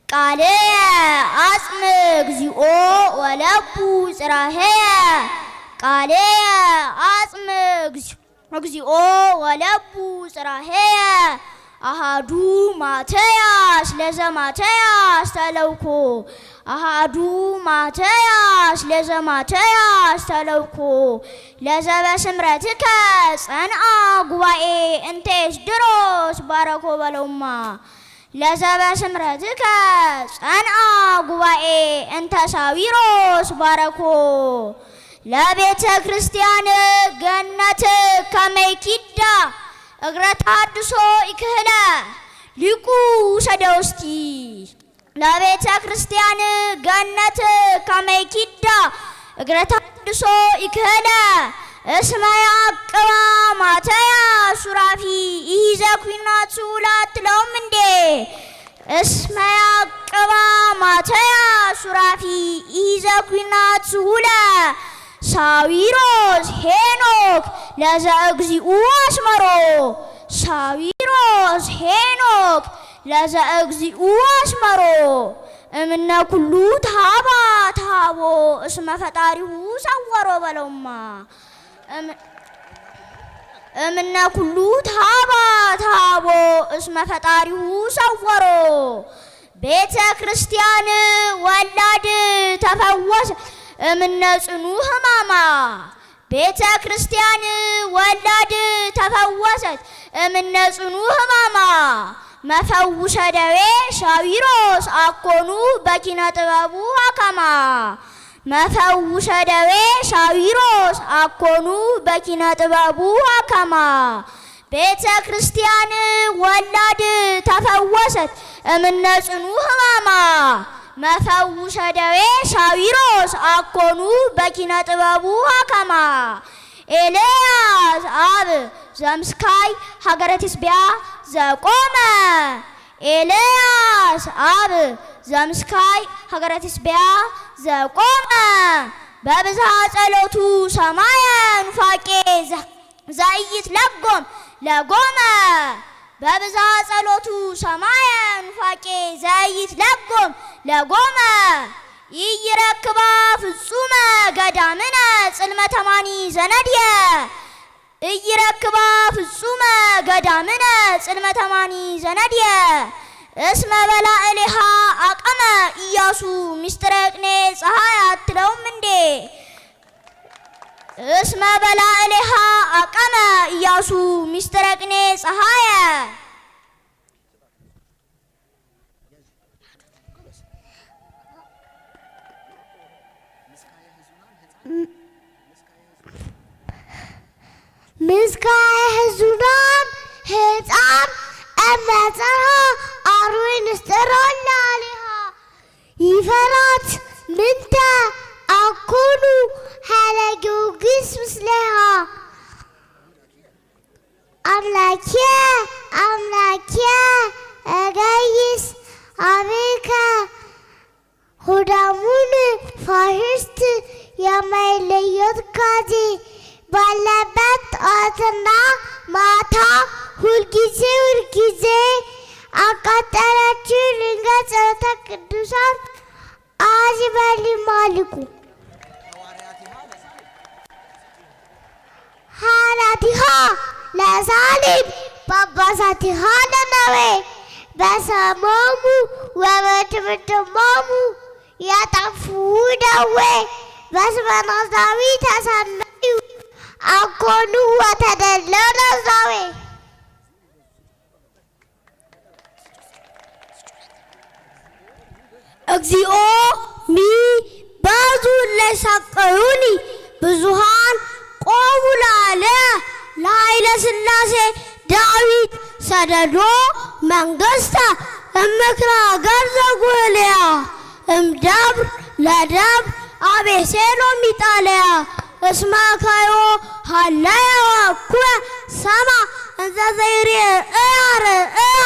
ቃልየ አጽም እግዚኦ ወለቡ ጽራሄየ ቃልየ አጽም እግዚኦ ወለቡ ጽራሄየ አሃዱ ማትያስ ለዘማትያስ ተለውኮ አሃዱ ማትያስ ለዘማትያስ ተለውኮ ለዘበስምረትከ ጸንአ ጉባኤ እንቴስ ድሮስ ባረኮ በለውማ ለዘበስምረትከ ጸንአ ጉባኤ እንተ ሳዊሮስ ባረኮ ለቤተ ክርስቲያን ገነት ከመይኪዳ እግረ ታድሶ ይክህለ ሊቁ ሰደውስቲ ለቤተ ክርስቲያን ገነት ከመይኪዳ እግረ ታድሶ ይክህለ እስመ ያቅባ ማትያስ ሱራፊ ይዘ ኩናቱ ላትለውም እንዴ እስመ ያቅባ ማትያስ ሱራፊ ይዘ ኩናቱ ሁለ ሳዊሮስ ሄኖክ ለዘ እግዚኡ አስመሮ ሳዊሮስ ሄኖክ ለዘ እግዚኡ አስመሮ እምነ ኩሉ ታባ ታቦ እስመ ፈጣሪሁ ሰወሮ በለውማ እምነ ኩሉ ታባ ታቦ እስመ ፈጣሪሁ ሰወሮ ቤተ ክርስቲያን ወላድ ተፈወሰ እምነ ጽኑ ህማማ ቤተ ክርስቲያን ወላድ ተፈወሰት እምነ ጽኑ ህማማ መፈውሰ ደዌ ሳዊሮስ አኮኑ በኪነ ጥበቡ አከማ መፈውሰ ደዌ ሳዊሮስ አኮኑ በኪነ ጥበቡ አከማ ቤተ ክርስቲያን ወላድ ተፈወሰት እምነ ጽኑ ህማማ መፈውሰ ደዌ ሳዊሮስ አኮኑ በኪነ ጥበቡ አከማ ኤልያስ አብ ዘምስካይ ሀገረ ትስቢያ ዘቆመ ኤልያስ አብ ዘምስካይ ሀገረ ትስቢያ ዘቆመ በብዝሃ ጸሎቱ ሰማየ ኑፋቄ ዘይትለጎም ለጎመ በብዝሃ ጸሎቱ ሰማየ ኑፋቄ ዘይትለጎም ለጎመ ይይረክባ ፍጹመ ገዳምነ ጽልመተ ማኒ ዘነድየ ይይረክባ ፍጹመ ገዳምነ ጽልመተ ማኒ ዘነድየ እስመ በላዕሌሃ አቀመ ኢያሱ ሚስጥረ ቅኔ ፀሐይ አትለውም እንዴ እስመ በላዕሌሃ አቀመ ኢያሱ ሚስጥረ ቅኔ ፀሐየ ምስካየ ሕዙናን ሕፃን እመፀሃ አርዌ ንስጥሮን ላሊሃ ይፈራት ምንተ አኮኑ ሀለ ጊዮርጊስ ምስሌሃ አምላኪየ አምላኪየ እገይስ አቤከ ሆዳሙን ፋሽስት የማይለየት ካዜ ባለበት ጠዋትና ማታ ሁልጊዜ አቃጠለችው ድንጋይ ጸሎተ ቅዱሳን አዚ በሊማልኩ ሐዋርያቲሃ ለሳሊም ጳጳሳቲሃ ለነዌ በሰሞሙ ወበትምህርቶሙ ያጠፉ ደዌ በስመ ናዝራዊ ተሰመዩ አኮኑ ወተደለው ናዝራዊ እግዚኦ ሚ ባዙ ለሰቀሉኒ ብዙሃን ቆሙ ላለ ለኃይለ ሥላሴ ዳዊት ሰደዶ መንግሥተ እምክረ ሀገር ዘጉልያ እምደብር ለደብር አቤሴሎም ኢጣልያ እስመ ካዮ ሀለየ ወኩየ ሰማ እንዘ ዘይሬ ርእያ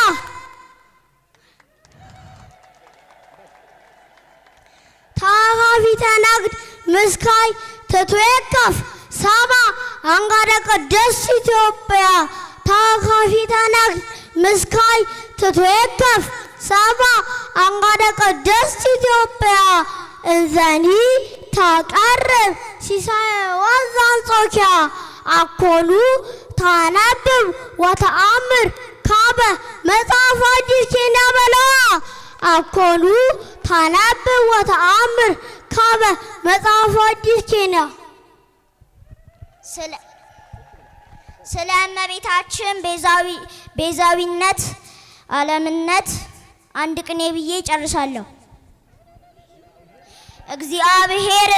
ታኻፊተ ነግድ ምስካይ ትትዌከፍ ሰማ አንጋደ ቅድስት ኢትዮጵያ ታኻፊተ ነግድ ምስካይ ትትዌከፍ ሰማ አንጋደ ቅድስት ኢትዮጵያ እንዘኒ ታቀርብ ሲሳየዋ ዘአንጾኪያ አኮኑ ታነብብ ወተአምር ካበ መጽሐፈ አዲስ ኪነ በለዋ አኮኑ ታነብብ ወተአምር ካበ መጽሐፈ አዲስ ኪነ። ስለ እመቤታችን ቤዛዊነት ዓለምነት አንድ ቅኔ ብዬ ጨርሳለሁ። እግዚአብሔር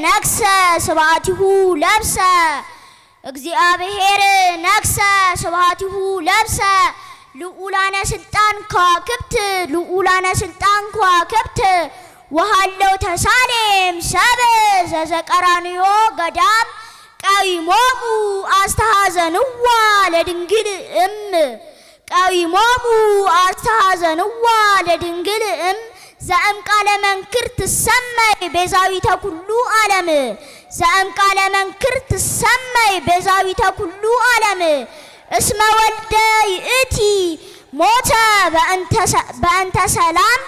ነግሰ ስብሐቲሁ ለብሰ እግዚአብሔር ነግሰ ስብሐቲሁ ለብሰ ልዑላነ ስልጣን ከዋክብት ወሃለው ተሳሌም ሰብ ዘዘቀራንዮ ገዳም ቀዊሞሙ አስተሐዘንዋ ለድንግል ቀዊሞሙ አስተሐዘንዋ ለድንግል ዘእም ቃለ መንክር ትሰመይ ቤዛዊተ ኩሉ ዓለም ዘእምቃለ መንክር ትሰመይ ቤዛዊተ ኩሉ ዓለም እስመ ወልደ ይእቲ ሞተ በእንተ ሰላም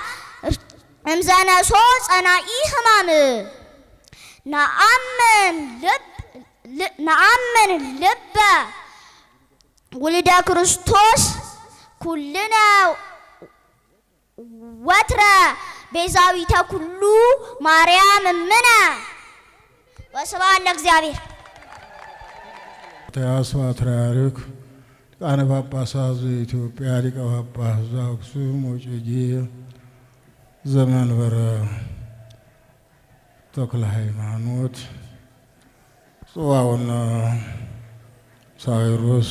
እምዘነሶ ጸናኢ ሕማም ነአምን ልበ ውልደ ክርስቶስ ኩልነ ወትረ ቤዛዊተ ኩሉ ማርያም እምነ ወስብሐት ለእግዚአብሔር። ታያስ ፓትርያርክ ሊቃነ ጳጳሳት ዘኢትዮጵያ ሊቀ ጳጳስ ዘአክሱም ወዕጨጌ ዘመንበረ ተክለ ሃይማኖት ጽዋውና ሳዊሮስ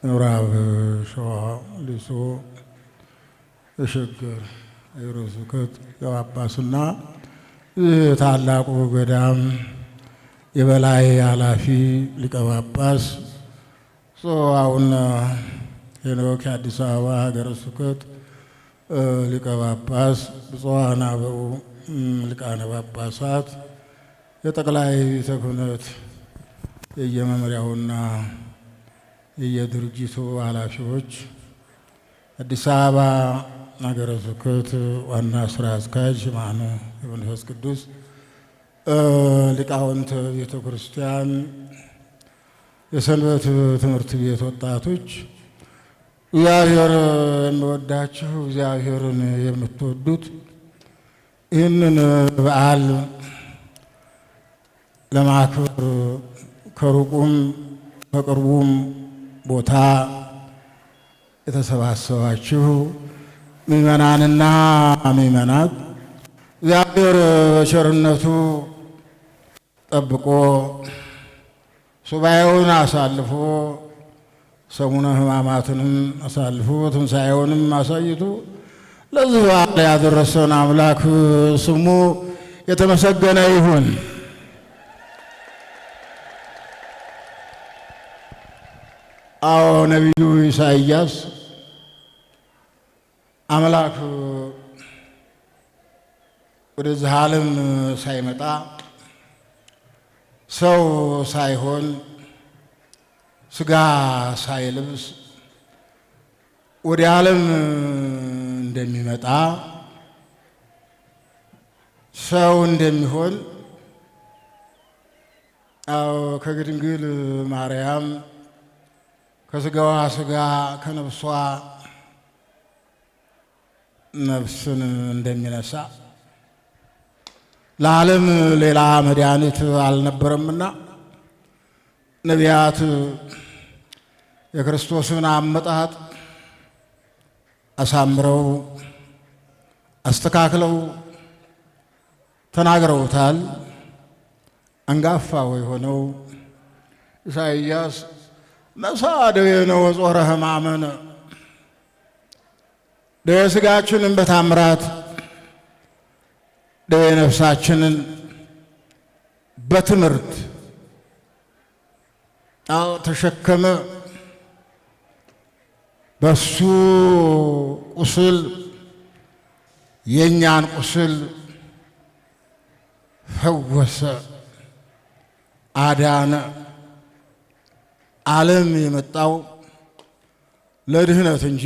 ምዕራብ ሸዋ ሊሶ የሸገር ሀገረ ስብከት ጳጳስና ታላቁ ገዳም የበላይ ኃላፊ ሊቀ ጳጳስ ጽዋውና ሄኖክ የአዲስ አበባ ሀገረ ስብከት ሊቀ ጳጳስ ብፁዓን አበው ሊቃነ ጳጳሳት የጠቅላይ ቤተ ክህነት የየመምሪያውና የየድርጅቱ ኃላፊዎች አዲስ አበባ ሀገረ ስብከት ዋና ስራ አስኪያጅ ማኑ የመንፈስ ቅዱስ ሊቃውንተ ቤተ ክርስቲያን የሰንበት ትምህርት ቤት ወጣቶች እግዚአብሔር የሚወዳችሁ እግዚአብሔርን የምትወዱት ይህንን በዓል ለማክበር ከሩቁም ከቅርቡም ቦታ የተሰባሰባችሁ ምእመናንና ምእመናት እግዚአብሔር በቸርነቱ ጠብቆ ሱባኤውን አሳልፎ ሰሙነ ሕማማትንም አሳልፎ ትንሣኤውንም አሳይቶ ለዚህ በዓል ያደረሰን አምላክ ስሙ የተመሰገነ ይሁን። አዎ ነቢዩ ኢሳይያስ አምላክ ወደዚህ ዓለም ሳይመጣ ሰው ሳይሆን ሥጋ ሳይለብስ ወደ ዓለም እንደሚመጣ ሰው እንደሚሆን አዎ ከድንግል ማርያም ከሥጋዋ ሥጋ ከነፍሷ ነፍስን እንደሚነሳ ለዓለም ሌላ መድኃኒት አልነበረምና ነቢያት የክርስቶስን አመጣጥ አሳምረው አስተካክለው ተናግረውታል። አንጋፋው የሆነው ኢሳይያስ ነሣ ደዌነ ወጾረ ሕማመነ ደዌ ሥጋችንን በታምራት ደዌ ነፍሳችንን በትምህርት ተሸከመ። በሱ ቁስል የእኛን ቁስል ፈወሰ፣ አዳነ። ዓለም የመጣው ለድህነት እንጂ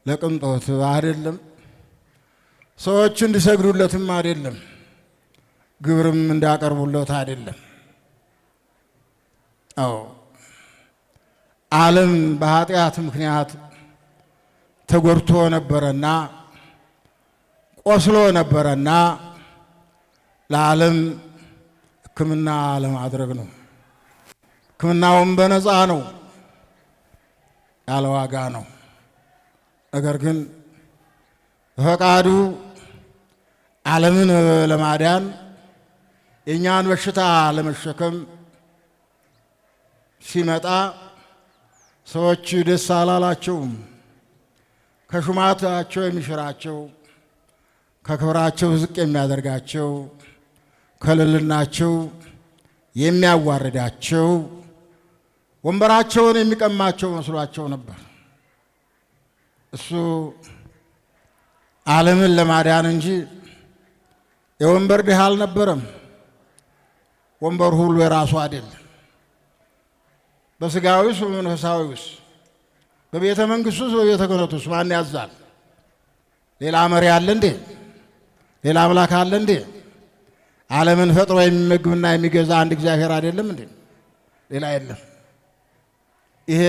ለቅንጦት አይደለም፣ ሰዎች እንዲሰግዱለትም አይደለም፣ ግብርም እንዳቀርቡለት አይደለም። ዓለም በኃጢአት ምክንያት ተጎድቶ ነበረና ቆስሎ ነበረና ለዓለም ሕክምና ለማድረግ ነው። ሕክምናውም በነፃ ነው፣ ያለ ዋጋ ነው። ነገር ግን በፈቃዱ ዓለምን ለማዳን የእኛን በሽታ ለመሸከም ሲመጣ ሰዎች ደስ አላላቸውም። ከሹማታቸው የሚሽራቸው፣ ከክብራቸው ዝቅ የሚያደርጋቸው፣ ከልልናቸው የሚያዋርዳቸው፣ ወንበራቸውን የሚቀማቸው መስሏቸው ነበር። እሱ ዓለምን ለማዳን እንጂ የወንበር ድሃ አልነበረም። ወንበር ሁሉ የራሱ አይደለም። በሥጋዊስ በመንፈሳዊስ፣ በቤተ መንግሥቱስ በቤተ ክህነቱስ ማን ያዛል? ሌላ መሪ አለ እንዴ? ሌላ አምላክ አለ እንዴ? ዓለምን ፈጥሮ የሚመግብና የሚገዛ አንድ እግዚአብሔር አይደለም እንዴ? ሌላ የለም። ይሄ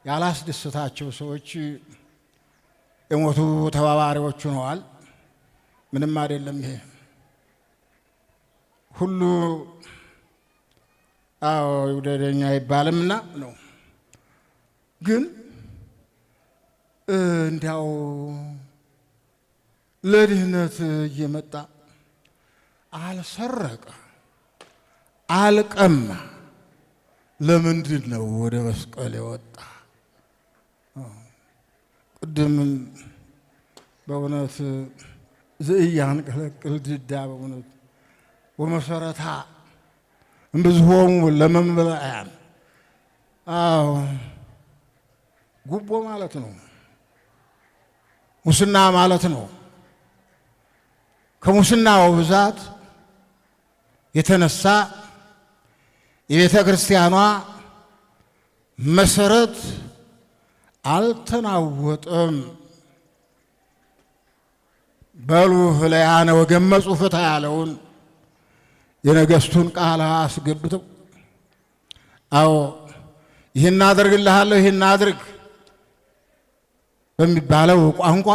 ያላስደሰታቸው ሰዎች የሞቱ ተባባሪዎች ሆነዋል። ምንም አይደለም። ይሄ ሁሉ ይውደደኛ አይባልምና ነው። ግን እንዲያው ለድህነት እየመጣ አልሰረቀ አልቀማ፣ ለምንድን ነው ወደ መስቀል የወጣ? ቅድም በእውነት ዘኢያንቀለቅል ድዳ በእውነት ወመሰረታ እምብዝሆሙ ለመንበላያን። ጉቦ ማለት ነው፣ ሙስና ማለት ነው። ከሙስናው ብዛት የተነሳ የቤተ ክርስቲያኗ መሰረት አልተናወጠም። በሉ ህለያነ ወገመጹ ፍትሐ ያለውን የነገሥቱን ቃል አስገብተው ይህን አደርግልሃለሁ ይህን አድርግ በሚባለው ቋንቋ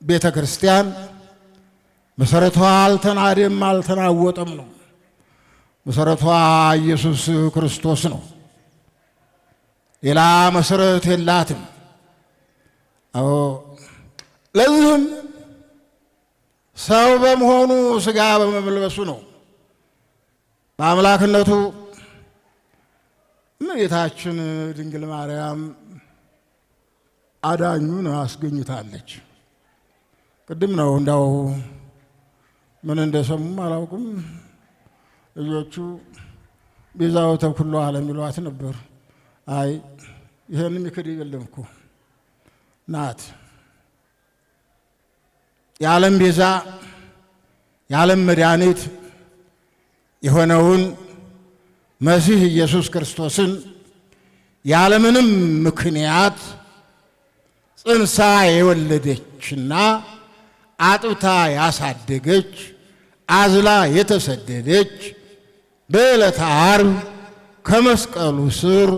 ቤተ ክርስቲያን መሰረቷ አልተናደም አልተናወጠም ነው። መሰረቷ ኢየሱስ ክርስቶስ ነው። ሌላ መሰረት የላትም። ለዚህም ሰው በመሆኑ ሥጋ በመልበሱ ነው። በአምላክነቱ እመቤታችን ድንግል ማርያም አዳኙን አስገኝታለች። ቅድም ነው እንዳው ምን እንደሰሙም አላውቅም። ልጆቹ ቤዛዊተ ኩሉ ዓለም ይሏት ነበር። አይ ይሄንም ይክድ የለም እኮ ናት። የዓለም ቤዛ የዓለም መድኃኒት የሆነውን መሲህ ኢየሱስ ክርስቶስን ያለምንም ምክንያት ጽንሳ የወለደችና አጥብታ ያሳደገች አዝላ የተሰደደች በዕለተ ዓርብ ከመስቀሉ ስር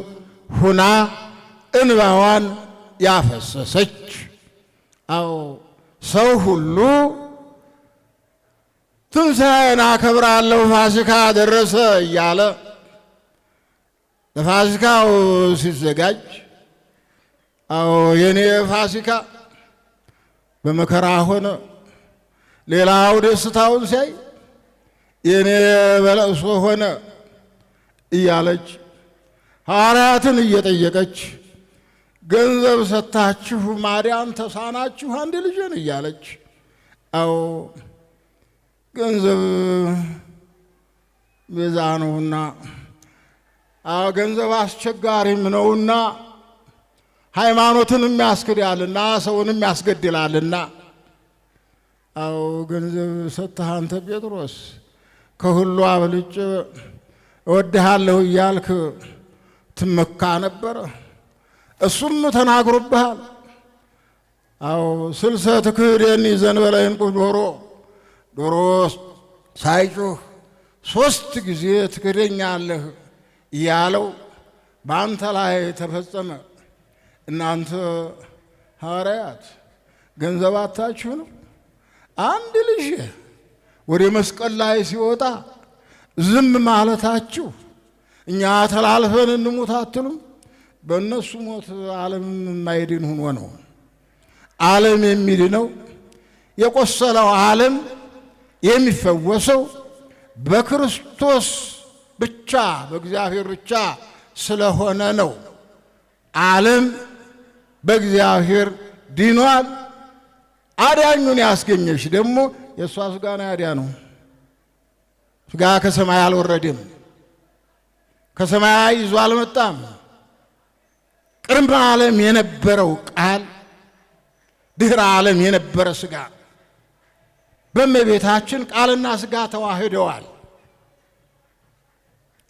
ሁና እንባዋን ያፈሰሰች ሰው ሁሉ ትንሣኤን አከብራለሁ ፋሲካ ደረሰ እያለ ለፋሲካው ሲዘጋጅ የኔ ፋሲካ በመከራ ሆነ፣ ሌላው ደስታውን ሲያይ የኔ በለቅሶ ሆነ እያለች ሐዋርያትን እየጠየቀች ገንዘብ ሰጥታችሁ ማዳን ተሳናችሁ አንድ ልጅን እያለች ገንዘብ ቤዛ ነውና ገንዘብ አስቸጋሪም ነውና ሃይማኖትንም ያስክዳልና ሰውንም ያስገድላልና ገንዘብ ሰጥተህ አንተ ጴጥሮስ ከሁሉ አብልጬ እወድሃለሁ እያልክ ትመካ ነበረ። እሱም ተናግሮብሃል። አዎ ስልሰት ክህደኒ ዘንበለ ዕንቁ ዶሮ ሳይጮህ 3 ጊዜ ትክደኛለህ እያለው በአንተ ላይ ተፈጸመ። እናንተ ሐዋርያት ገንዘብ አታችሁ ነው? አንድ ልጅ ወደ መስቀል ላይ ሲወጣ ዝም ማለታችሁ እኛ ተላልፈን እንሙት አትሉም? በእነሱ ሞት ዓለም የማይድን ሆኖ ነው። ዓለም የሚድነው የቆሰለው ዓለም የሚፈወሰው በክርስቶስ ብቻ በእግዚአብሔር ብቻ ስለሆነ ነው። ዓለም በእግዚአብሔር ድኗል። አዳኙን ያስገኘሽ ደግሞ የእሷ ሥጋ ነው ያዳነው። ሥጋ ከሰማይ አልወረደም፣ ከሰማይ ይዞ አልመጣም። ቅድመ ዓለም የነበረው ቃል ድህረ ዓለም የነበረ ሥጋ በእመቤታችን ቃልና ሥጋ ተዋህደዋል።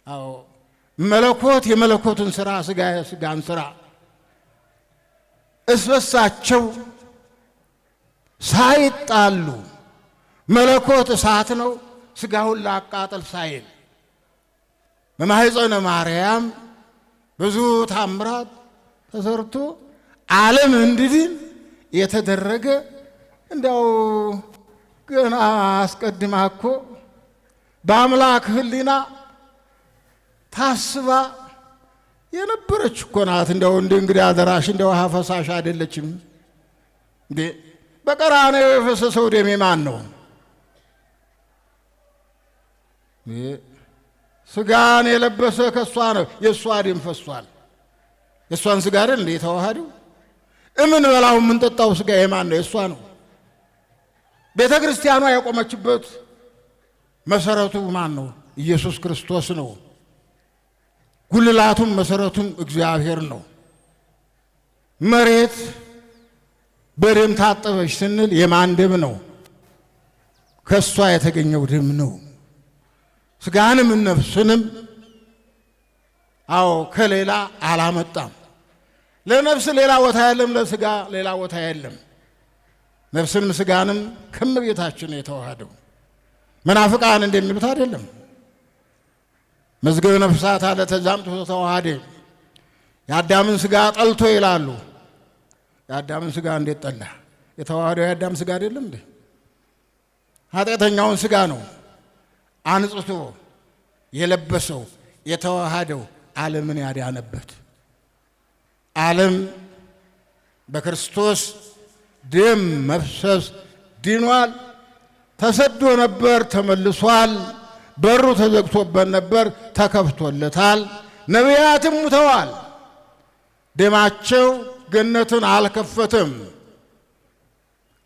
አዎ መለኮት የመለኮትን ሥራ ሥጋ የሥጋን ሥራ እስበሳቸው ሳይጣሉ መለኮት እሳት ነው ሥጋውን ላቃጠል ሳይል በማኅፀነ ማርያም ብዙ ታምራት ተሰርቶ ዓለም እንዲድን የተደረገ እንዲያው ገና አስቀድማ እኮ በአምላክ ሕሊና ታስባ የነበረች እኮ ናት። እንዲያው እንግዲህ አደራሽ እንዲያው ውሃ ፈሳሽ አይደለችም እንዴ? በቀራንዮ የፈሰሰው ደም የማን ነው? ሥጋን የለበሰ ከሷ ነው። የእሷ ደም ፈሷል። የእሷን ሥጋ አይደል እንዴ የተዋሃደው? እምንበላው የምንጠጣው ሥጋ የማን ነው? የእሷ ነው። ቤተ ክርስቲያኗ የቆመችበት መሰረቱ ማን ነው? ኢየሱስ ክርስቶስ ነው። ጉልላቱም መሰረቱም እግዚአብሔር ነው። መሬት በደም ታጠበች ስንል የማን ደም ነው? ከሷ የተገኘው ደም ነው። ሥጋንም ነፍስንም አዎ ከሌላ አላመጣም። ለነፍስ ሌላ ቦታ የለም፣ ለሥጋ ሌላ ቦታ የለም። ነፍስንም ሥጋንም ከእመቤታችን የተዋሃደው መናፍቃን እንደሚሉት አይደለም። መዝገበ ነፍሳት አለ ተዛምቶ ተዋሃደ። የአዳምን ሥጋ ጠልቶ ይላሉ። የአዳምን ሥጋ እንዴት ጠላ? የተዋሃደው የአዳም ሥጋ አይደለም እንዴ? ኃጢአተኛውን ሥጋ ነው አንጽቶ የለበሰው የተዋሃደው ዓለምን ያዳነበት። ዓለም በክርስቶስ ደም መፍሰስ ድኗል። ተሰዶ ነበር ተመልሷል። በሩ ተዘግቶበት ነበር ተከፍቶለታል። ነቢያትም ሙተዋል። ደማቸው ገነትን አልከፈትም።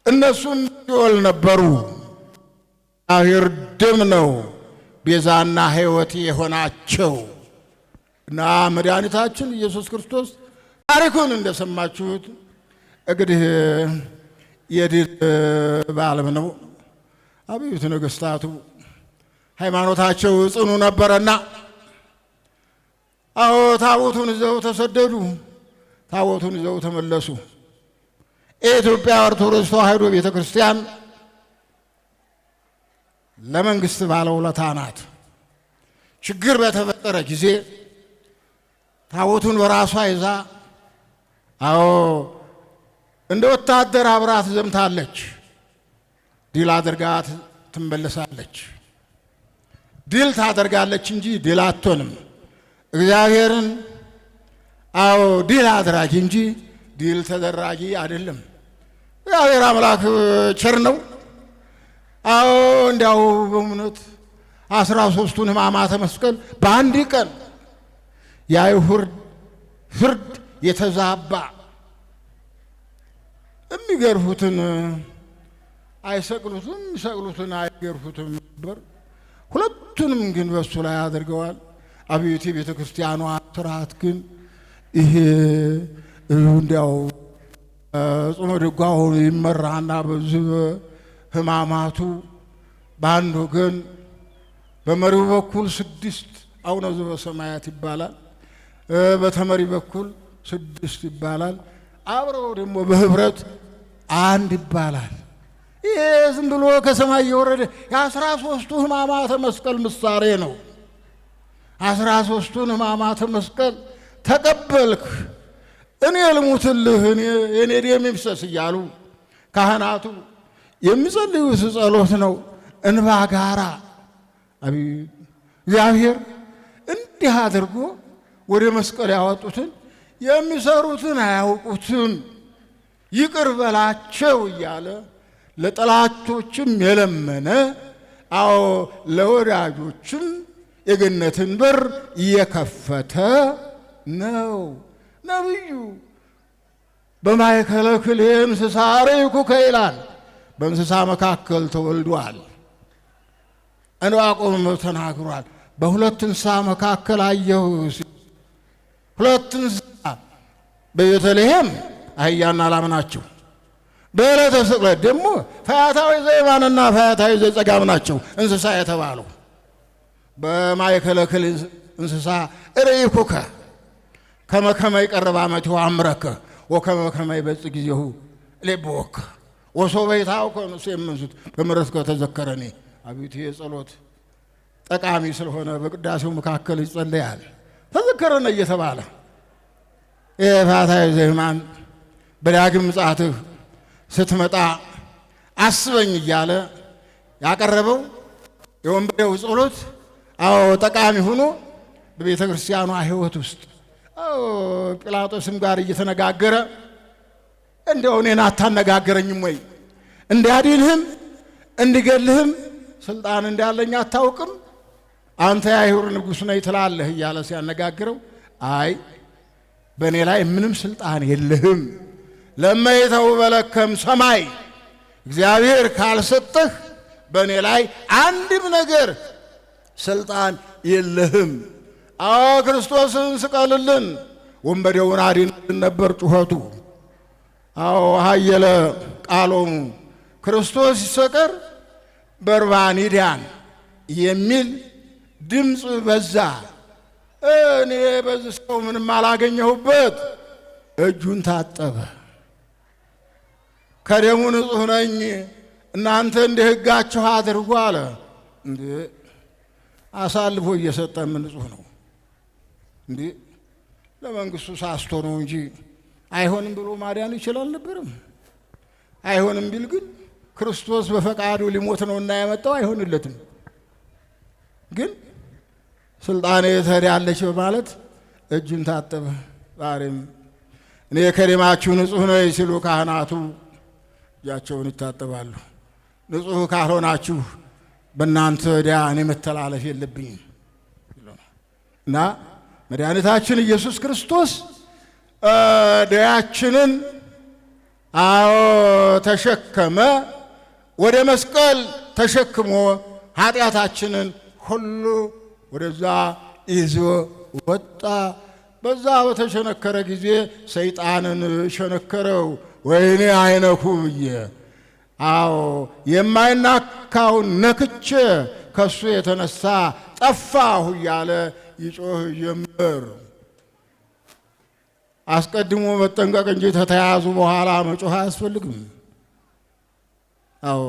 እነሱም ሲኦል ነበሩ። እግዚአብሔር ደም ነው ቤዛና ሕይወት የሆናቸው እና መድኃኒታችን ኢየሱስ ክርስቶስ ታሪኩን እንደሰማችሁት እንግዲህ የድል በዓለም ነው። አብዩት ነገሥታቱ ሃይማኖታቸው ጽኑ ነበረና አዎ ታቦቱን ይዘው ተሰደዱ። ታቦቱን ይዘው ተመለሱ። የኢትዮጵያ ኦርቶዶክስ ተዋሕዶ ቤተ ክርስቲያን ለመንግስት ባለውለታ ናት። ችግር በተፈጠረ ጊዜ ታቦቱን በራሷ ይዛ አዎ እንደ ወታደር አብራት ዘምታለች። ድል አድርጋት ትመለሳለች። ድል ታደርጋለች እንጂ ድል አትሆንም። እግዚአብሔርን አዎ ድል አድራጊ እንጂ ድል ተደራጊ አይደለም። እግዚአብሔር አምላክ ቸር ነው። አዎ እንዲያው በእውነት 13ቱን ሕማማተ መስቀል በአንድ ቀን የአይሁድ ፍርድ የተዛባ የሚገርፉትን አይሰቅሉትም፣ የሚሰቅሉትን አይገርፉትም ነበር። ሁለቱንም ግን በሱ ላይ አድርገዋል። አብዮት ቤተ ክርስቲያኗ ስርዓት ግን ይሄ እንዲያው ጾመ ድጓው ይመራና በዚህ ሕማማቱ በአንድ ወገን በመሪው በኩል 6 አቡነ ዘበሰማያት ይባላል። በተመሪ በኩል 6 ይባላል። አብረው ደግሞ በህብረት 1 ይባላል። ይሄ ዝም ብሎ ከሰማይ የወረደ የ13ቱ ሕማማተ መስቀል ምሳሌ ነው። 13ቱን ሕማማተ መስቀል ተቀበልክ፣ እኔ ልሙትልህ፣ የኔ ደም ይፍሰስ እያሉ ካህናቱ የሚጸልዩት ጸሎት ነው። እንባ ጋራ እግዚአብሔር እንዲህ አድርጎ ወደ መስቀል ያወጡትን የሚሰሩትን አያውቁትን ይቅር በላቸው እያለ ለጠላቶችም የለመነ አዎ ለወዳጆችም የገነትን በር እየከፈተ ነው። ነቢዩ በማእከለ ክልኤ እንስሳ ርኢኩከ ይላል። በእንስሳ መካከል ተወልዷል። ዕንባቆም ተናግሯል። በሁለት እንስሳ መካከል አየሁ። ሁለት እንስሳ በቤተልሔም አህያና ላም ናቸው። በዕለተ ስቅለት ደግሞ ፈያታዊ ዘየማንና ፈያታዊ ዘጸጋም ናቸው እንስሳ የተባሉ። በማእከለ ክልኤ እንስሳ ርኢኩከ ከመ ከመ ይቀርብ ዓመቲሁ አምረከ ወከመ ከመ ይበጽሕ ጊዜሁ ልብወከ ወሶበ ይትሐውከ ንሱ የምንሱት በምሕረትከ ተዘከረኒ። አቤቱ የጸሎት ጠቃሚ ስለሆነ በቅዳሴው መካከል ይጸለያል። ተዘከረነ እየተባለ ፈያታዊ ዘየማን በዳግም ምጽአትህ ስትመጣ አስበኝ እያለ ያቀረበው የወንበዴው ጸሎት አዎ ጠቃሚ ሆኖ በቤተ ክርስቲያኗ ሕይወት ውስጥ ጲላጦስም ጋር እየተነጋገረ እንደው እኔን አታነጋገረኝም ወይ? እንዲያድንህም እንዲገልህም ስልጣን እንዳለኝ አታውቅም? አንተ የአይሁድ ንጉሥ ነኝ ትላለህ እያለ ሲያነጋግረው አይ በእኔ ላይ ምንም ስልጣን የለህም፣ ለመይተው በለከም ሰማይ እግዚአብሔር ካልሰጠህ በእኔ ላይ አንድም ነገር ስልጣን የለህም። አዎ ክርስቶስን ስቀልልን፣ ወንበዴውን አድንልን ነበር ጩኸቱ። አዎ ሀየለ ቃሎሙ ክርስቶስ ይሰቀር በርባን ይዳን የሚል ድምፅ በዛ። እኔ በዚህ ሰው ምንም አላገኘሁበት። እጁን ታጠበ፣ ከደሙ ንጹሕ ነኝ፣ እናንተ እንደ ሕጋችሁ አድርጉ አለ። እንዴ አሳልፎ እየሰጠ ምን ንጹሕ ነው እንዴ? ለመንግስቱ ሳስቶ ነው እንጂ አይሆንም ብሎ ማዳን ይችላል ነበርም። አይሆንም ቢል ግን ክርስቶስ በፈቃዱ ሊሞት ነውና ያመጣው አይሆንለትም። ግን ስልጣኔ ትሄዳለች በማለት እጁን ታጠበ። ዛሬም እኔ ከደማችሁ ንጹሕ ነኝ ሲሉ ካህናቱ እጃቸውን ይታጠባሉ። ንጹሕ ካልሆናችሁ በእናንተ ዕዳ እኔ መተላለፍ የለብኝም እና መድኃኒታችን ኢየሱስ ክርስቶስ ደያችንን አዎ ተሸከመ። ወደ መስቀል ተሸክሞ ኃጢአታችንን ሁሉ ወደዛ ይዞ ወጣ። በዛ በተሸነከረ ጊዜ ሰይጣንን ሸነከረው። ወይኔ አይነኩ ብዬ አዎ የማይናካውን ነክቼ ከሱ የተነሳ ጠፋሁ እያለ ይጮህ ጀመር። አስቀድሞ መጠንቀቅ እንጂ ተተያዙ በኋላ መጮህ አያስፈልግም። አዎ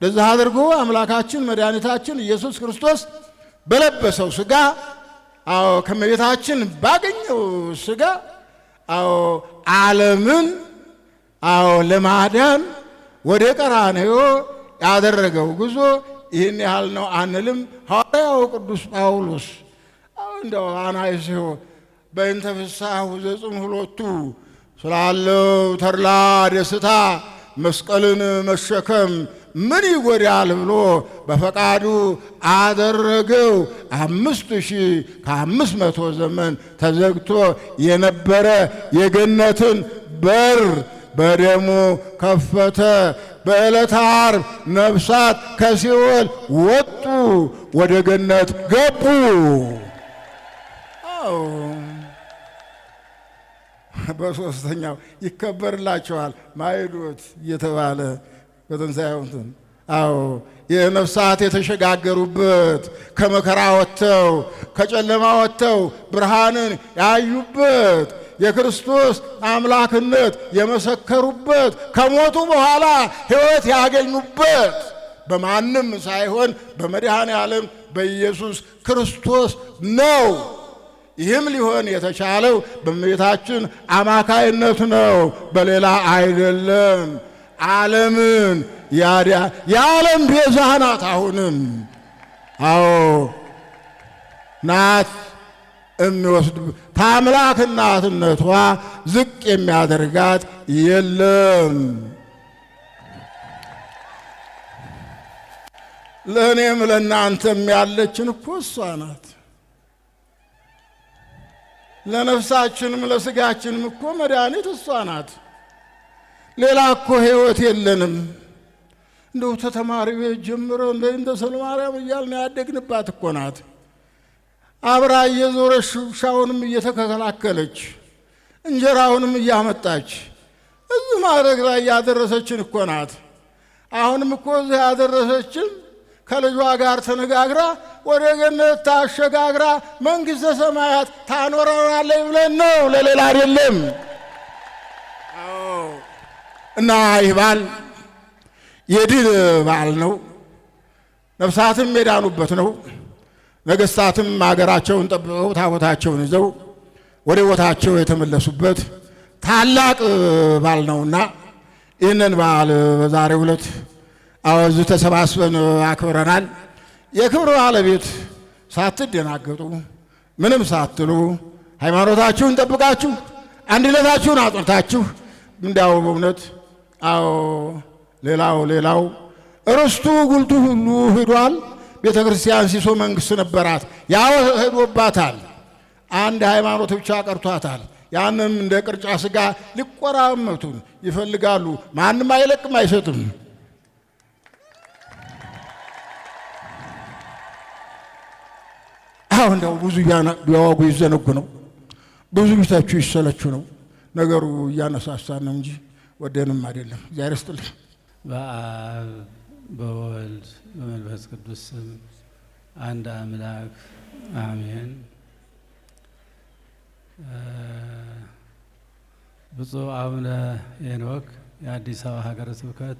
ለዛ አድርጎ አምላካችን መድኃኒታችን ኢየሱስ ክርስቶስ በለበሰው ሥጋ አዎ ከመቤታችን ባገኘው ሥጋ አዎ ዓለምን አዎ ለማዳን ወደ ቀራንዮ ያደረገው ጉዞ ይህን ያህል ነው አንልም። ሐዋርያው ቅዱስ ጳውሎስ እንደው አናይስዮ በእንተ ፍስሐሁ ዘጽምሁሎቱ ስላለው ተድላ ደስታ መስቀልን መሸከም ምን ይጎዳል ብሎ በፈቃዱ አደረገው። 5500 ዘመን ተዘግቶ የነበረ የገነትን በር በደሙ ከፈተ። በዕለተ ዓርብ ነፍሳት ከሲኦል ወጡ፣ ወደ ገነት ገቡ። በሶስተኛው ይከበርላቸዋል ማዕዶት እየተባለ በትንሣኤው እንትን አዎ የነፍሳት የተሸጋገሩበት ከመከራ ወጥተው ከጨለማ ወጥተው ብርሃንን ያዩበት የክርስቶስ አምላክነት የመሰከሩበት ከሞቱ በኋላ ሕይወት ያገኙበት በማንም ሳይሆን በመድኃኔ ዓለም በኢየሱስ ክርስቶስ ነው። ይህም ሊሆን የተቻለው በእመቤታችን አማካይነት ነው፣ በሌላ አይደለም። ዓለምን የዓለም ቤዛ ናት። አሁንም አዎ ናት። የሚወስድ ከአምላክ እናትነቷ ዝቅ የሚያደርጋት የለም። ለእኔም ለእናንተም ያለችን እኮ እሷ ናት። ለነፍሳችንም ለስጋችንም እኮ መድኃኒት እሷ ናት። ሌላ እኮ ሕይወት የለንም። እንደው ተተማሪ ቤት ጀምሮ እንደ ሰሎማርያም እያልን ያደግንባት እኮ ናት። አብራ እየዞረች ሻውንም እየተከላከለች እንጀራውንም እያመጣች እዚህ ማድረግ ላይ ያደረሰችን እኮ ናት። አሁንም እኮ እዚህ ያደረሰችን ከልጇ ጋር ተነጋግራ ወደ ገነት ታሸጋግራ መንግሥተ ሰማያት ታኖረናለች ብለን ነው፣ ለሌላ አይደለም። እና ይህ በዓል የድል በዓል ነው። ነፍሳትም የዳኑበት ነው። ነገሥታትም አገራቸውን ጠብቀው ታቦታቸውን ይዘው ወደ ቦታቸው የተመለሱበት ታላቅ በዓል ነውና ይህንን በዓል በዛሬው ዕለት አወዝ ተሰባስበን አክብረናል። የክብር ባለቤት ሳትደናገጡ ምንም ሳትሉ ሃይማኖታችሁን ጠብቃችሁ አንድነታችሁን አጽንታችሁ እንዳው በእውነት አዎ ሌላው ርስቱ ጉልቱ ሁሉ ሄዷል። ቤተ ክርስቲያን ሲሶ መንግሥት ነበራት፣ ያው ሄዶባታል። አንድ ሃይማኖት ብቻ ቀርቷታል። ያንም እንደ ቅርጫ ሥጋ ሊቆራመቱን ይፈልጋሉ። ማንም አይለቅም አይሰጥም። አሁን እንደው ብዙ ቢያወጉ ይዘነጉ ነው፣ ብዙ ቢታችሁ ይሰለቹ ነው። ነገሩ እያነሳሳን ነው እንጂ ወደንም አይደለም። እግዚአብሔር ይስጥልኝ። በአብ በወልድ በመንፈስ ቅዱስ ስም አንድ አምላክ አሜን። ብፁዕ አቡነ ሄኖክ የአዲስ አበባ ሀገረ ስብከት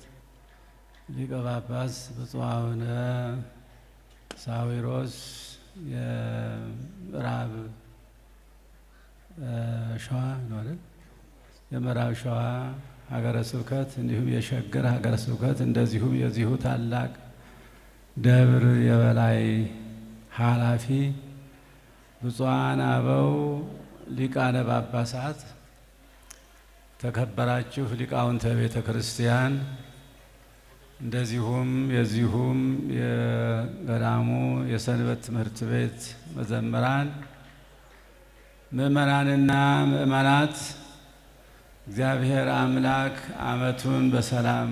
ሊቀ ጳጳስ፣ ብፁዕ አቡነ ሳዊሮስ የምዕራብ ሸዋ የምዕራብ ሸዋ ሀገረ ስብከት እንዲሁም የሸገር ሀገረ ስብከት እንደዚሁም የዚሁ ታላቅ ደብር የበላይ ኃላፊ ብፁዓን አበው ሊቃነ ጳጳሳት፣ ተከበራችሁ ሊቃውንተ ቤተ ክርስቲያን፣ እንደዚሁም የዚሁም የገዳሙ የሰንበት ትምህርት ቤት መዘምራን፣ ምእመናንና ምእመናት እግዚአብሔር አምላክ ዓመቱን በሰላም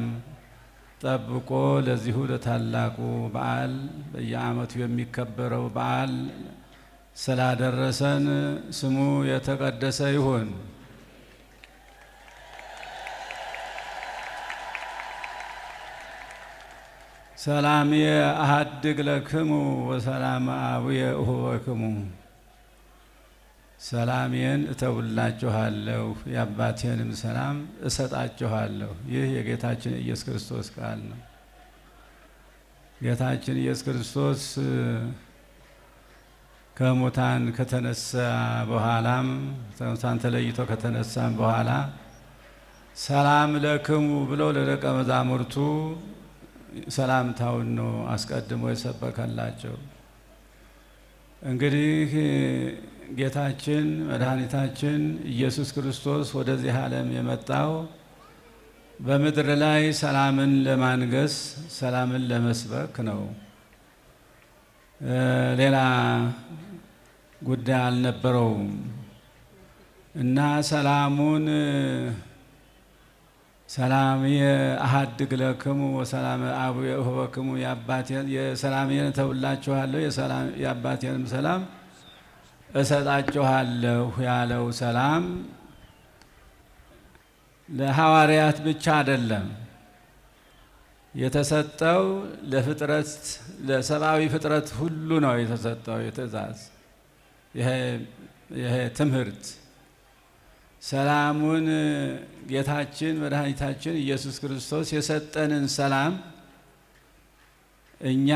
ጠብቆ ለዚሁ ለታላቁ በዓል በየዓመቱ የሚከበረው በዓል ስላደረሰን ስሙ የተቀደሰ ይሁን። ሰላምየ አሐድግ ለክሙ ወሰላም አቡየ እሁበክሙ። ሰላሜን እተውላችኋለሁ የአባቴንም ሰላም እሰጣችኋለሁ። ይህ የጌታችን ኢየሱስ ክርስቶስ ቃል ነው። ጌታችን ኢየሱስ ክርስቶስ ከሙታን ከተነሳ በኋላም ከሙታን ተለይቶ ከተነሳም በኋላ ሰላም ለክሙ ብለው ለደቀ መዛሙርቱ ሰላምታውን ነው አስቀድሞ የሰበከላቸው። እንግዲህ ጌታችን መድኃኒታችን ኢየሱስ ክርስቶስ ወደዚህ ዓለም የመጣው በምድር ላይ ሰላምን ለማንገስ ሰላምን ለመስበክ ነው። ሌላ ጉዳይ አልነበረውም እና ሰላሙን ሰላምየ አሐድግ ለክሙ ወሰላም አቡየ እሁበክሙ የሰላሜን እተውላችኋለሁ የአባቴንም ሰላም እሰጣችኋለሁ ያለው ሰላም ለሐዋርያት ብቻ አይደለም የተሰጠው፣ ለፍጥረት ለሰብአዊ ፍጥረት ሁሉ ነው የተሰጠው የትእዛዝ ይሄ ትምህርት ሰላሙን ጌታችን መድኃኒታችን ኢየሱስ ክርስቶስ የሰጠንን ሰላም እኛ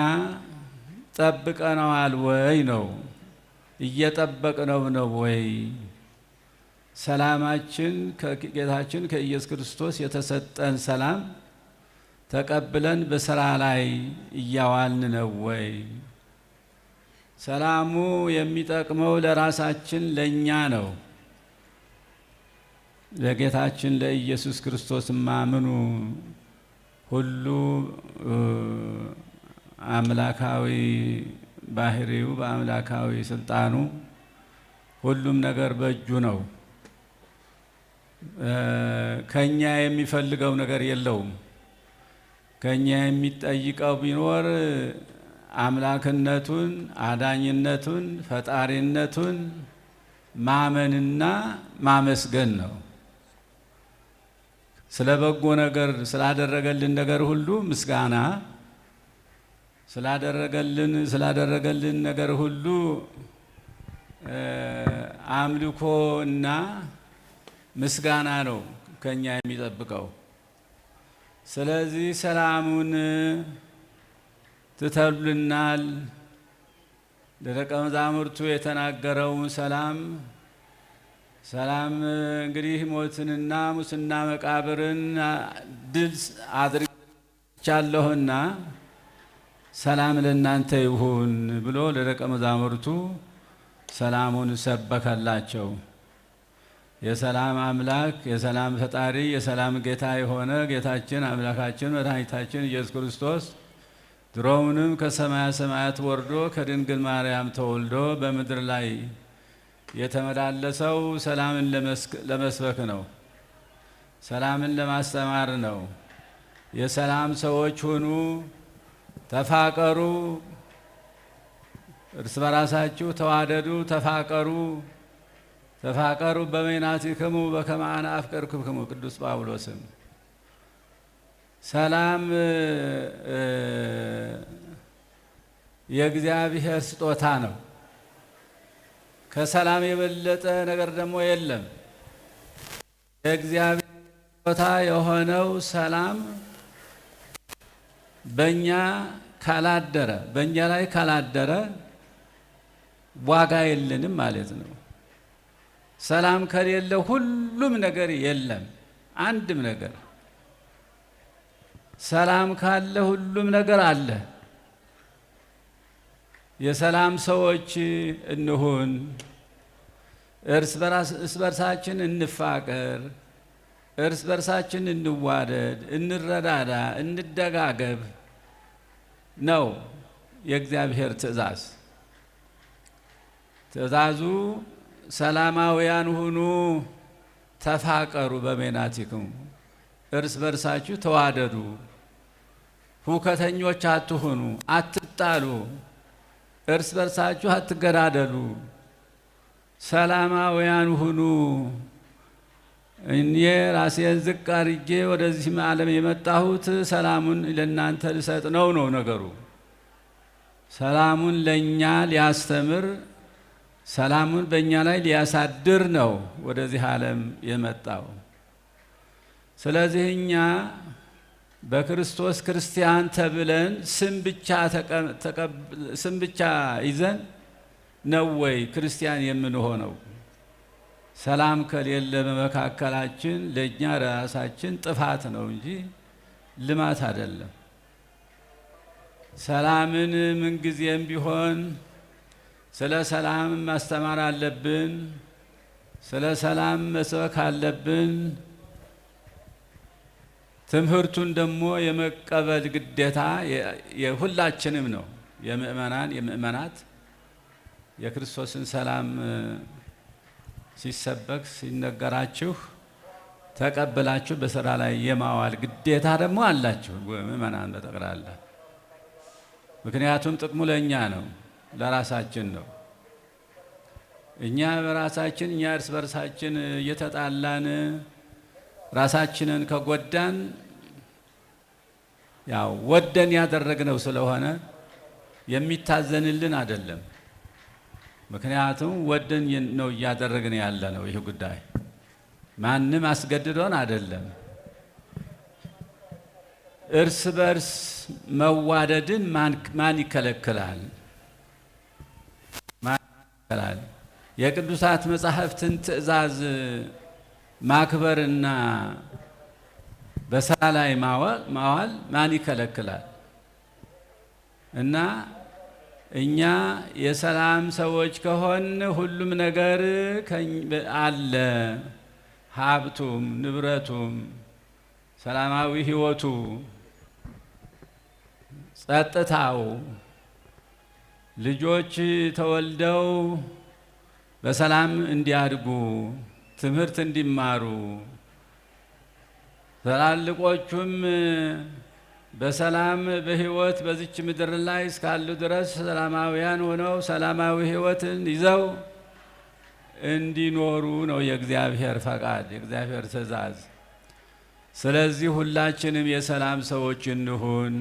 ጠብቀነዋል ወይ ነው? እየጠበቅነው ነው ወይ? ሰላማችን ከጌታችን ከኢየሱስ ክርስቶስ የተሰጠን ሰላም ተቀብለን በስራ ላይ እያዋልን ነው ወይ? ሰላሙ የሚጠቅመው ለራሳችን ለኛ ነው። ለጌታችን ለኢየሱስ ክርስቶስ ማመኑ ሁሉ አምላካዊ ባህሪው በአምላካዊ ስልጣኑ ሁሉም ነገር በእጁ ነው። ከኛ የሚፈልገው ነገር የለውም። ከኛ የሚጠይቀው ቢኖር አምላክነቱን፣ አዳኝነቱን፣ ፈጣሪነቱን ማመንና ማመስገን ነው። ስለ በጎ ነገር ስላደረገልን ነገር ሁሉ ምስጋና፣ ስላደረገልን ነገር ሁሉ አምልኮ እና ምስጋና ነው ከኛ የሚጠብቀው። ስለዚህ ሰላሙን ትተውልናል። ለደቀ መዛሙርቱ የተናገረውን ሰላም እንግዲህ ሞትንና ሙስና መቃብርን ድል አድርጌአለሁና ሰላም ለእናንተ ይሁን ብሎ ለደቀ መዛሙርቱ ሰላሙን ሰበከላቸው። የሰላም አምላክ የሰላም ፈጣሪ የሰላም ጌታ የሆነ ጌታችን አምላካችን መድኃኒታችን ኢየሱስ ክርስቶስ ድሮውንም ከሰማያ ሰማያት ወርዶ ከድንግል ማርያም ተወልዶ በምድር ላይ የተመላለሰው ሰላምን ለመስበክ ነው። ሰላምን ለማስተማር ነው። የሰላም ሰዎች ሁኑ፣ ተፋቀሩ፣ እርስ በራሳችሁ ተዋደዱ፣ ተፋቀሩ በበይናቲክሙ በከመ አነ አፍቀርኩክሙ ቅዱስ ጳውሎስም። ሰላም የእግዚአብሔር ስጦታ ነው። ከሰላም የበለጠ ነገር ደግሞ የለም። የእግዚአብሔር ስጦታ የሆነው ሰላም በእኛ ላይ ካላደረ ዋጋ የለንም ማለት ነው። ሰላም ከሌለ ሁሉም ነገር የለም። አንድም ነገር ሰላም ካለ ሁሉም ነገር አለ። የሰላም ሰዎች እንሁን። እርስ በርሳችን እንፋቀር፣ እርስ በርሳችን እንዋደድ፣ እንረዳዳ፣ እንደጋገብ ነው የእግዚአብሔር ትእዛዝ። ትእዛዙ ሰላማውያን ሁኑ፣ ተፋቀሩ በበይናቲክሙ፣ እርስ በርሳችሁ ተዋደዱ፣ ሁከተኞች አትሁኑ፣ አትጣሉ፣ እርስ በርሳችሁ አትገዳደሉ፣ ሰላማውያን ሁኑ። እኔ ራሴን ዝቅ አድርጌ ወደዚህ ዓለም የመጣሁት ሰላሙን ለእናንተ ልሰጥ ነው ነገሩ። ሰላሙን ለእኛ ሊያስተምር፣ ሰላሙን በእኛ ላይ ሊያሳድር ነው ወደዚህ ዓለም የመጣው። ስለዚህ እኛ በክርስቶስ ክርስቲያን ተብለን ስም ብቻ ይዘን ነው ወይ ክርስቲያን የምንሆነው? ሰላም ከሌለ በመካከላችን ለእኛ ራሳችን ጥፋት ነው እንጂ ልማት አይደለም። ሰላምን ምንጊዜም ቢሆን ስለ ሰላም ማስተማር አለብን። ስለ ሰላም መስበክ አለብን። ትምህርቱን ደግሞ የመቀበል ግዴታ የሁላችንም ነው። የምእመናት የክርስቶስን ሰላም ሲሰበክ ሲነገራችሁ ተቀበላችሁ በስራ ላይ የማዋል ግዴታ ደግሞ አላችሁ ምእመናን በጠቅላላ። ምክንያቱም ጥቅሙ ለእኛ ነው፣ ለራሳችን ነው። እኛ እርስ በርሳችን እየተጣላን ራሳችንን ከጎዳን ያው ወደን ያደረግነው ስለሆነ የሚታዘንልን አይደለም። ምክንያቱም ወደን ነው እያደረግን ያለ ነው። ይህ ጉዳይ ማንም አስገድዶን አይደለም። እርስ በርስ መዋደድን ማን ይከለክላል? የቅዱሳት መጻሕፍትን ትእዛዝ ማክበርና በሥራ ላይ ማዋል ማን ይከለክላል? እና እኛ የሰላም ሰዎች ከሆን ሁሉም ነገር አለ። ሀብቱም፣ ንብረቱም፣ ሰላማዊ ሕይወቱ፣ ጸጥታው፣ ልጆች ተወልደው በሰላም እንዲያድጉ፣ ትምህርት እንዲማሩ፣ ትላልቆቹም በሰላም በሕይወት በዚች ምድር ላይ እስካሉ ድረስ ሰላማውያን ሆነው ሰላማዊ ሕይወትን ይዘው እንዲኖሩ ነው የእግዚአብሔር ፈቃድ፣ የእግዚአብሔር ትእዛዝ። ስለዚህ ሁላችንም የሰላም ሰዎች እንሁን።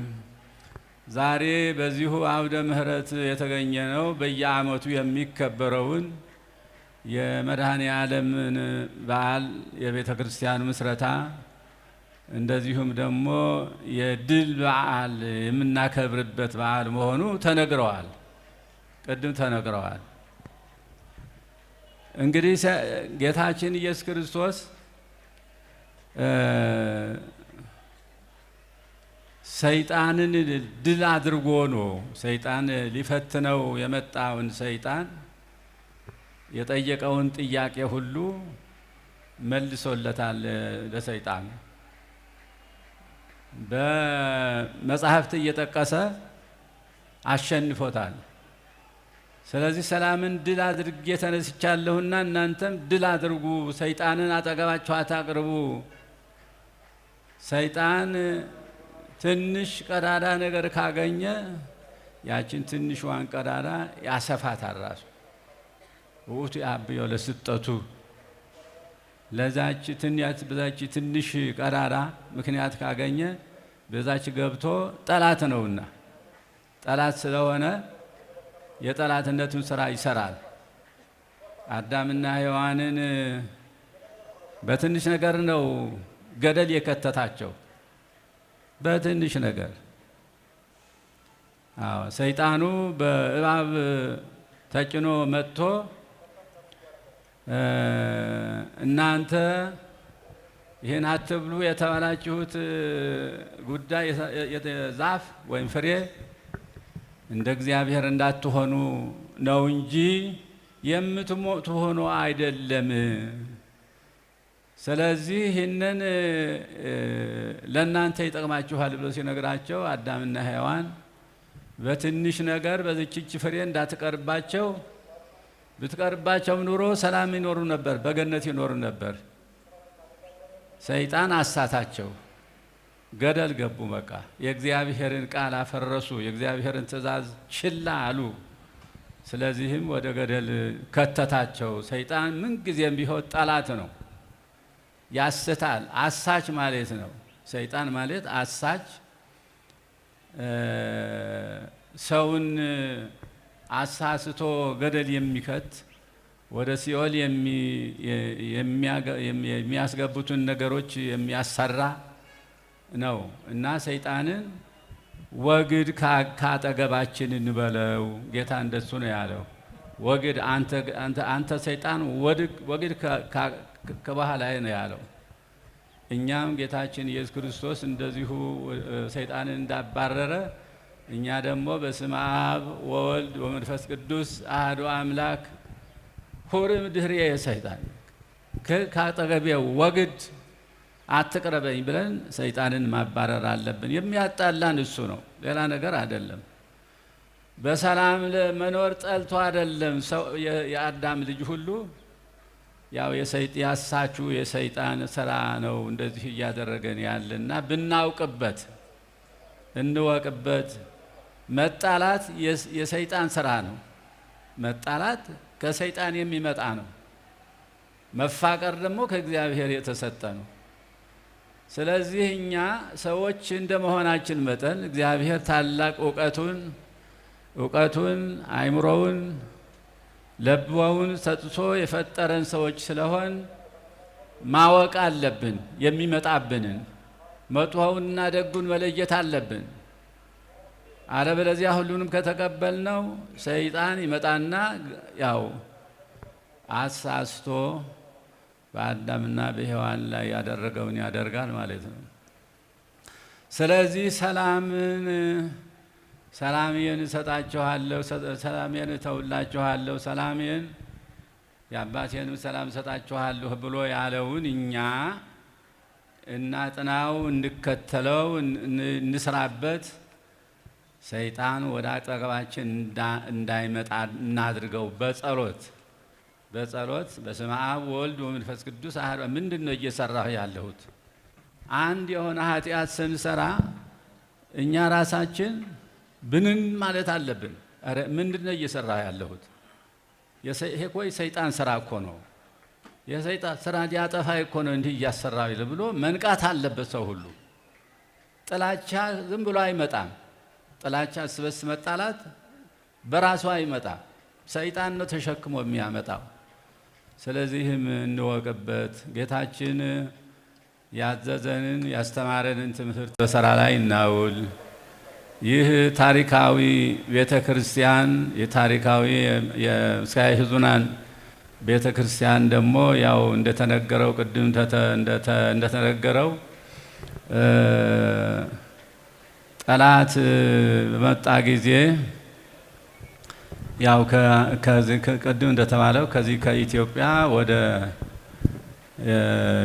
ዛሬ በዚሁ አውደ ምሕረት የተገኘ ነው በየዓመቱ የሚከበረውን የመድኃኔ ዓለምን በዓል የቤተ ክርስቲያን ምስረታ እንደዚሁም ደግሞ የድል በዓል የምናከብርበት በዓል መሆኑ ተነግረዋል፣ ቅድም ተነግረዋል። እንግዲህ ጌታችን ኢየሱስ ክርስቶስ ሰይጣንን ድል አድርጎ ነው ሰይጣን ሊፈትነው የመጣውን ሰይጣን የጠየቀውን ጥያቄ ሁሉ መልሶለታል ለሰይጣን በመጽሐፍት እየጠቀሰ አሸንፎታል። ስለዚህ ሰላምን ድል አድርጌ ተነስቻለሁና እናንተም ድል አድርጉ፣ ሰይጣንን አጠገባችሁ አታቅርቡ። ሰይጣን ትንሽ ቀዳዳ ነገር ካገኘ ያችን ትንሿን ቀዳዳ ያሰፋታል ራሱ። ውእቱ ያብዮ ለስጠቱ ለዛች ትንሽ ቀዳዳ ምክንያት ካገኘ በዛች ገብቶ ጠላት ነውና ጠላት ስለሆነ የጠላትነቱን ስራ ይሰራል። አዳምና ሔዋንን በትንሽ ነገር ነው ገደል የከተታቸው፣ በትንሽ ነገር። ሰይጣኑ በእባብ ተጭኖ መጥቶ እናንተ ይህን አትብሉ የተባላችሁት ጉዳይ ዛፍ ወይም ፍሬ እንደ እግዚአብሔር እንዳትሆኑ ነው እንጂ የምትሞቱ ሆኖ አይደለም። ስለዚህ ይህንን ለእናንተ ይጠቅማችኋል ብሎ ሲነግራቸው አዳምና ሔዋን በትንሽ ነገር በዚህች ፍሬ እንዳትቀርባቸው፣ ብትቀርባቸው ኑሮ ሰላም ይኖሩ ነበር፣ በገነት ይኖሩ ነበር። ሰይጣን አሳታቸው፣ ገደል ገቡ። በቃ የእግዚአብሔርን ቃል አፈረሱ፣ የእግዚአብሔርን ትእዛዝ ችላ አሉ። ስለዚህም ወደ ገደል ከተታቸው። ሰይጣን ምንጊዜም ቢሆን ጠላት ነው፣ ያስታል። አሳች ማለት ነው። ሰይጣን ማለት አሳች፣ ሰውን አሳስቶ ገደል የሚከት ወደ ሲኦል የሚያስገቡትን ነገሮች የሚያሰራ ነው እና ሰይጣንን ወግድ ካጠገባችን እንበለው። ጌታ እንደሱ ነው ያለው። ወግድ አንተ ሰይጣን ወግድ ከባህላይ ነው ያለው። እኛም ጌታችን ኢየሱስ ክርስቶስ እንደዚሁ ሰይጣንን እንዳባረረ እኛ ደግሞ በስመ አብ ወወልድ ወመንፈስ ቅዱስ አሐዱ አምላክ ሁርም ድህሬየ ሰይጣን ካጠገቤው ወግድ አትቅረበኝ ብለን ሰይጣንን ማባረር አለብን። የሚያጣላን እሱ ነው፣ ሌላ ነገር አይደለም። በሰላም ለመኖር ጠልቶ አይደለም። ሰው የአዳም ልጅ ሁሉ ያው ያሳቹ የሰይጣን ስራ ነው እንደዚህ እያደረገን ያለና ብናውቅበት እንወቅበት። መጣላት የሰይጣን ስራ ነው። መጣላት ከሰይጣን የሚመጣ ነው። መፋቀር ደግሞ ከእግዚአብሔር የተሰጠ ነው። ስለዚህ እኛ ሰዎች እንደመሆናችን መጠን እግዚአብሔር ታላቅ እውቀቱን አእምሮውን ለብወውን ሰጥቶ የፈጠረን ሰዎች ስለሆን ማወቅ አለብን። የሚመጣብንን መጥፎውንና ደጉን መለየት አለብን። አለበለዚያ ሁሉንም ከተቀበልነው ሰይጣን ይመጣና ያው አሳስቶ በአዳምና በሔዋን ላይ ያደረገውን ያደርጋል ማለት ነው። ስለዚህ ሰላሜን እሰጣችኋለሁ፣ ሰላሜን እተውላችኋለሁ፣ ሰላሜን የአባቴንም ሰላም እሰጣችኋለሁ ብሎ ያለውን እኛ እናጥናው፣ እንከተለው፣ እንስራበት። ሰይጣን ወደ አጠገባችን እንዳይመጣ እናድርገው። በጸሎት በስመ አብ ወልድ ወመንፈስ ቅዱስ አሐዱ። ምንድን ነው እየሰራሁ ያለሁት? አንድ የሆነ ኃጢአት ስንሰራ እኛ ራሳችን ብንን ማለት አለብን። ኧረ ምንድን ነው እየሰራሁ ያለሁት? ይሄ እኮ የሰይጣን ስራ እኮ ነው። የሰይጣን ስራ ሊያጠፋ እኮ ነው እንዲህ እያሰራሁ ብሎ መንቃት አለበት ሰው ሁሉ። ጥላቻ ዝም ብሎ አይመጣም። ጥላቻ ስበስ መጣላት በራሱ አይመጣም። ሰይጣን ነው ተሸክሞ የሚያመጣው። ስለዚህም እንወቅበት። ጌታችን ያዘዘንን ያስተማረንን ትምህርት በሥራ ላይ እናውል። ይህ ታሪካዊ ቤተ ክርስቲያን የታሪካዊ የምስካየ ኅዙናን ቤተ ክርስቲያን ደግሞ ያው እንደተነገረው ቅድም እንደተነገረው ጠላት በመጣ ጊዜ ያው ቅድም እንደተባለው ከዚህ ከኢትዮጵያ ወደ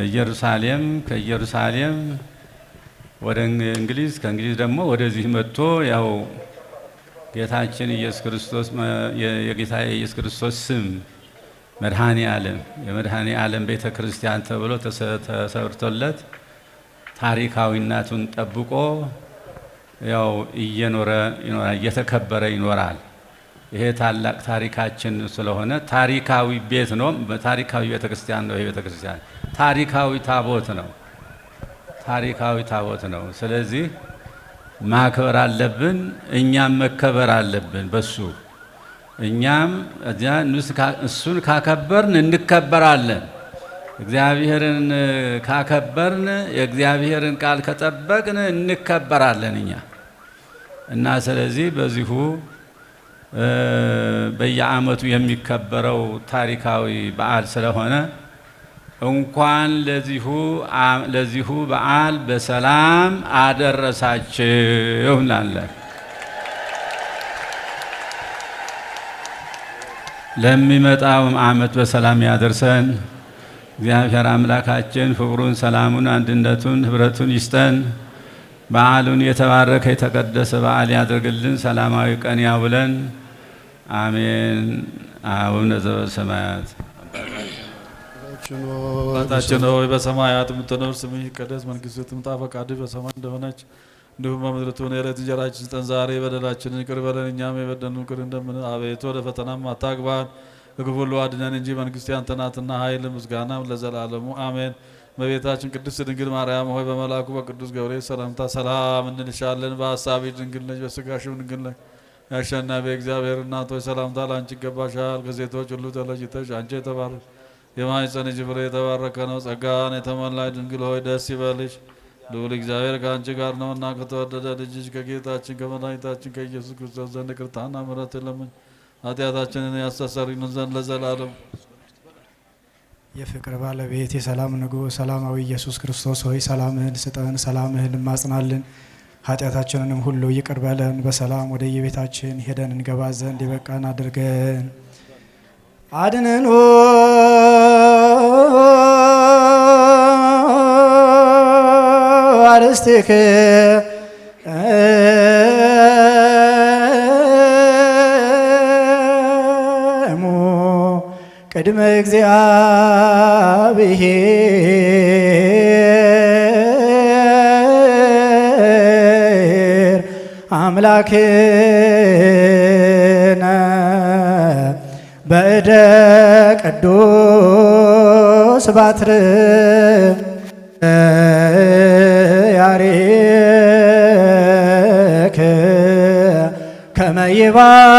ኢየሩሳሌም፣ ከኢየሩሳሌም ወደ እንግሊዝ፣ ከእንግሊዝ ደግሞ ወደዚህ መጥቶ ያው ጌታችን ኢየሱስ ክርስቶስ የጌታ ኢየሱስ ክርስቶስ ስም መድኃኔ ዓለም የመድኃኔ ዓለም ቤተ ክርስቲያን ተብሎ ተሰርቶለት ታሪካዊነቱን ጠብቆ ያው እየኖረ እየተከበረ ይኖራል። ይሄ ታላቅ ታሪካችን ስለሆነ ታሪካዊ ቤት ነው። ታሪካዊ ቤተክርስቲያን ነው። ይሄ ቤተክርስቲያን ታሪካዊ ታቦት ነው። ታሪካዊ ታቦት ነው። ስለዚህ ማክበር አለብን። እኛም መከበር አለብን በሱ። እኛም እሱን ካከበርን እንከበራለን። እግዚአብሔርን ካከበርን የእግዚአብሔርን ቃል ከጠበቅን እንከበራለን እኛ እና ስለዚህ በዚሁ በየዓመቱ የሚከበረው ታሪካዊ በዓል ስለሆነ እንኳን ለዚሁ በዓል በሰላም አደረሳችሁ እንላለን። ለሚመጣው ዓመት በሰላም ያደርሰን። እግዚአብሔር አምላካችን ፍቅሩን፣ ሰላሙን፣ አንድነቱን፣ ህብረቱን ይስጠን። በዓሉን የተባረከ የተቀደሰ በዓል ያድርግልን። ሰላማዊ ቀን ያውለን። አሜን። አቡነ ዘበሰማያት አባታችን ሆይ በሰማያት የምትኖር ስምህ ይቀደስ፣ መንግስትህ ትምጣ፣ ፈቃድህ በሰማይ እንደሆነች እንዲሁም በምድር ትሁን። የዕለት እንጀራችንን ስጠን ዛሬ፣ በደላችንን ይቅር በለን እኛም የበደሉንን ይቅር እንደምንል፣ አቤቱ ወደ ፈተናም አታግባን ከክፉ ሁሉ አድነን እንጂ መንግስት ያንተ ናትና ኃይል ምስጋናም ለዘላለሙ አሜን። እመቤታችን ቅድስት ድንግል ማርያም ሆይ በመልአኩ በቅዱስ ገብርኤል ሰላምታ ሰላም እንልሻለን። በሐሳብሽ ድንግል ነሽ፣ በሥጋሽም ድንግል ነሽ። የአሸናፊ እግዚአብሔር እናት ሆይ ሰላምታ ለአንቺ ይገባሻል። ከሴቶች ሁሉ ተለይተሽ አንቺ የተባረክሽ የማኅፀንሽ ፍሬ የተባረከ ነው። ጸጋን የተሞላሽ ድንግል ሆይ ደስ ይበልሽ፣ ልዑል እግዚአብሔር ከአንቺ ጋር ነውና ከተወደደ ልጅሽ ከጌታችን ከመድኃኒታችን ከኢየሱስ ክርስቶስ ዘንድ ይቅርታና ምሕረትን ለምን ኃጢአታችንን ያስተሰርይልን ዘንድ ለዘላለም። የፍቅር ባለቤት የሰላም ንጉሥ ሰላማዊ ኢየሱስ ክርስቶስ ሆይ ሰላምህን ስጠን፣ ሰላምህን እንማጽናለን። ኃጢአታችንንም ሁሉ ይቅር በለን፣ በሰላም ወደ የቤታችን ሄደን እንገባ ዘንድ የበቃን አድርገን። አድነን አርስትከ ቅድመ እግዚአብሔር አምላክነ በእደ ቅዱስ ባትር ያሬክ ከመ ይባርክ